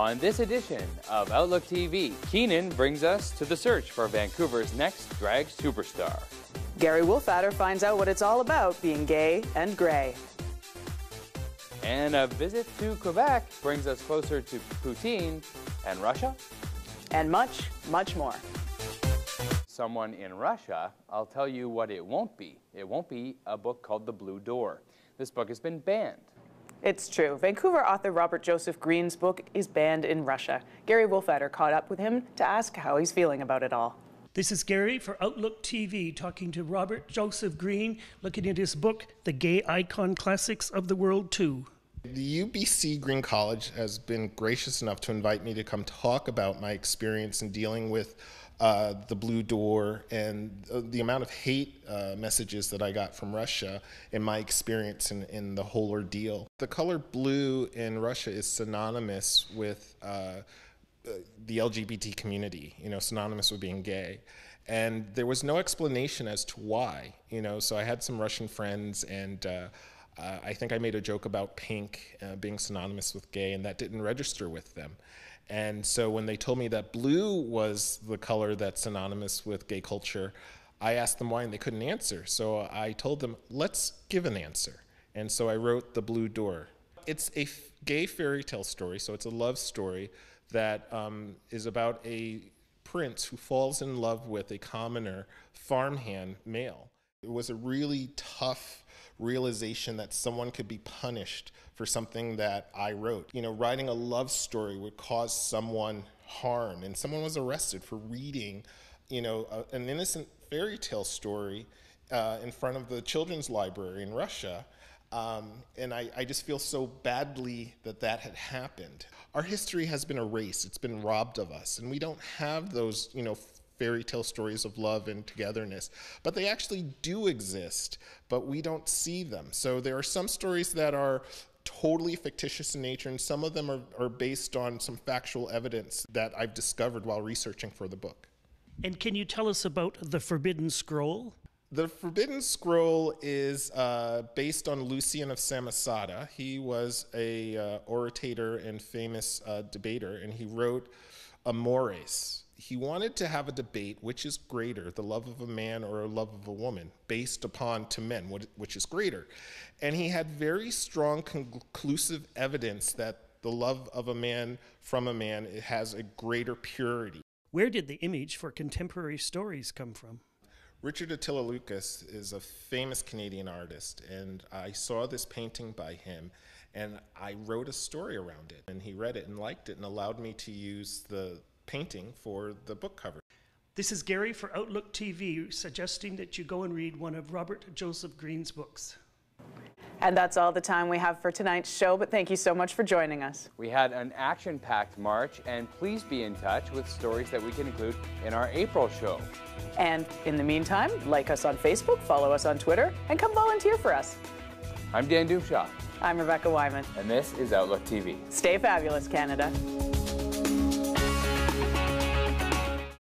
On this edition of Outlook TV, Keenan brings us to the search for Vancouver's next drag superstar. Gary Wolfatter finds out what it's all about being gay and gray. And a visit to Quebec brings us closer to poutine and Russia. And much, much more. Someone in Russia, I'll tell you what it won't be. It won't be a book called The Blue Door. This book has been banned. It's true. Vancouver author Robert Joseph Greene's book is banned in Russia. Gary Wolfatter caught up with him to ask how he's feeling about it all. This is Gary for Outlook TV, talking to Robert Joseph Greene, looking at his book, The Gay Icon Classics of the World 2. The UBC Green College has been gracious enough to invite me to come talk about my experience in dealing with the Blue Door and the amount of hate messages that I got from Russia in my experience in the whole ordeal. The color blue in Russia is synonymous with the LGBT community, synonymous with being gay. And there was no explanation as to why, so I had some Russian friends, and I think I made a joke about pink being synonymous with gay, and that didn't register with them. And so when they told me that blue was the color that's synonymous with gay culture, I asked them why, and they couldn't answer. So I told them, let's give an answer. And so I wrote The Blue Door. It's a gay fairy tale story, so it's a love story that is about a prince who falls in love with a commoner farmhand male. It was a really tough realization that someone could be punished for something that I wrote. Writing a love story would cause someone harm, and someone was arrested for reading, an innocent fairy tale story in front of the children's library in Russia. And I just feel so badly that had happened. Our history has been erased. It's been robbed of us, and we don't have those, fairy tale stories of love and togetherness, but they actually do exist, but we don't see them. So there are some stories that are totally fictitious in nature, and some of them are based on some factual evidence that I've discovered while researching for the book. And can you tell us about The Forbidden Scroll? The Forbidden Scroll is based on Lucian of Samosata. He was a orator and famous debater, and he wrote Amores. He wanted to have a debate, which is greater, the love of a man or a love of a woman, based upon to men, which is greater. And he had very strong conclusive evidence that the love of a man from a man has a greater purity. Where did the image for contemporary stories come from? Richard Attila Lucas is a famous Canadian artist, and I saw this painting by him, and I wrote a story around it. And he read it and liked it and allowed me to use the painting for the book cover. This is Gary for Outlook TV, suggesting that you go and read one of Robert Joseph Greene's books. And that's all the time we have for tonight's show, but thank you so much for joining us. We had an action-packed March, and please be in touch with stories that we can include in our April show. And in the meantime, like us on Facebook, follow us on Twitter, and come volunteer for us. I'm Dan Doomshaw. I'm Rebecca Wyman. And this is Outlook TV. Stay fabulous, Canada.